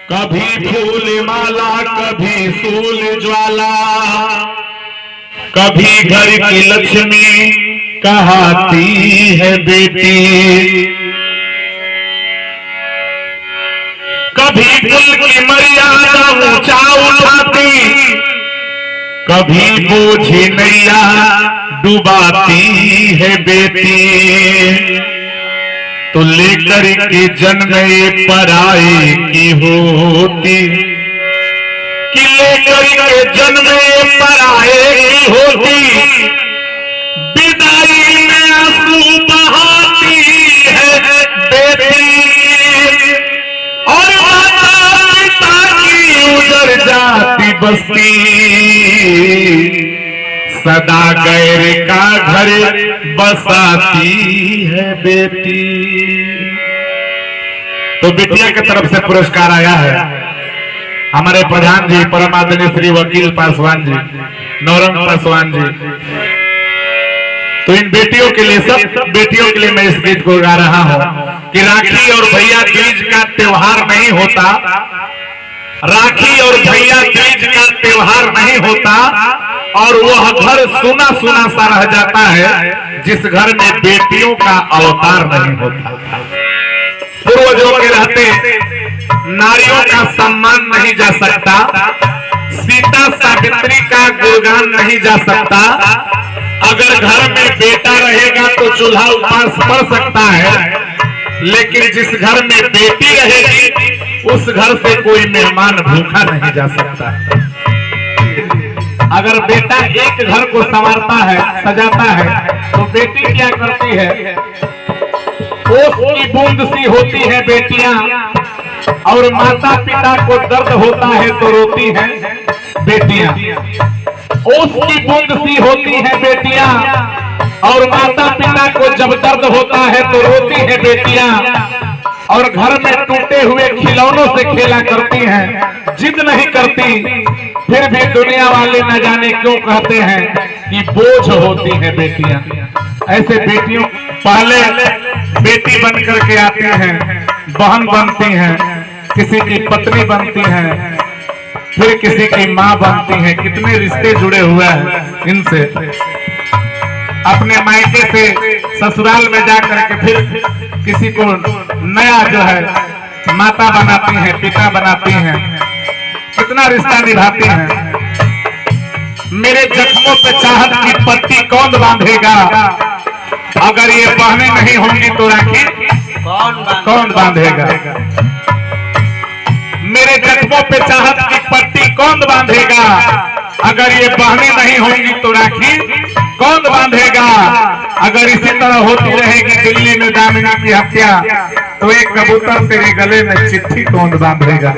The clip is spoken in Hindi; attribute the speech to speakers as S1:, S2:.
S1: कभी फूल माला कभी सूल ज्वाला, कभी घर की लक्ष्मी कहती है बेटी, कभी कुल की मर्यादा ऊंचा उठाती, कभी बोझ नैया डुबाती है बेटी। तो लेकर के जन्म पराई की होती, कि लेकर के जन्म पराए की होती, विदाई में आंसू बहाती है बेटी। और माता पिता की उजड़ जाती बस्ती, सदा गैर का घर बसाती है बेटी। तो बिटिया की तरफ से पुरस्कार आया है हमारे प्रधान जी परम आदरणीय श्री वकील पासवान जी, नौरंग पासवान जी। तो इन बेटियों के लिए, सब बेटियों के लिए मैं इस गीत को गा रहा हूं कि राखी और भैया तीज का त्योहार नहीं होता, राखी और भैया तीज का त्योहार नहीं होता, और वह घर सुना सुना सा रह जाता है जिस घर में बेटियों का अवतार नहीं होता। पूर्वजों के रहते नारियों का सम्मान नहीं जा सकता, सीता सावित्री का गुणगान नहीं जा सकता। अगर घर में बेटा रहेगा तो चूल्हा उपास पड़ सकता है, लेकिन जिस घर में बेटी रहेगी उस घर से कोई मेहमान भूखा नहीं जा सकता। अगर बेटा एक घर को संवारता है, सजाता है, तो बेटी क्या करती है? ओस की बूंद सी होती है बेटियां, और माता पिता को दर्द होता है तो रोती है बेटियां। ओस की बूंद सी होती है बेटियां, और माता पिता को जब दर्द होता है तो रोती है बेटियां। और घर में टूटे हुए खिलौनों से खेला करती हैं, जिद नहीं करती, फिर भी दुनिया वाले न जाने क्यों कहते हैं कि बोझ होती हैं बेटियां। ऐसे बेटियों पहले बेटी बन करके आती हैं, बहन बनती हैं, किसी की पत्नी बनती हैं, फिर किसी की माँ बनती हैं। कितने रिश्ते जुड़े हुए हैं इनसे। अपने मायके से ससुराल में जाकर के फिर किसी को नया जो है माता बनाती हैं, पिता बनाती हैं, कितना रिश्ता निभाती हैं। मेरे जख्मों पे चाहत की पट्टी कौन बांधेगा? अगर ये बहनें नहीं होंगी तो राखी कौन बांधेगा? मेरे जख्मों पे चाहत की पट्टी कौन बांधेगा? अगर ये बहनें नहीं होंगी तो राखी कौन बांधेगा? अगर इसी तरह होती रहेगी दिल्ली में दामिनी की हत्या, तो एक कबूतर तेरे गले में चिट्ठी कौन बांधेगा?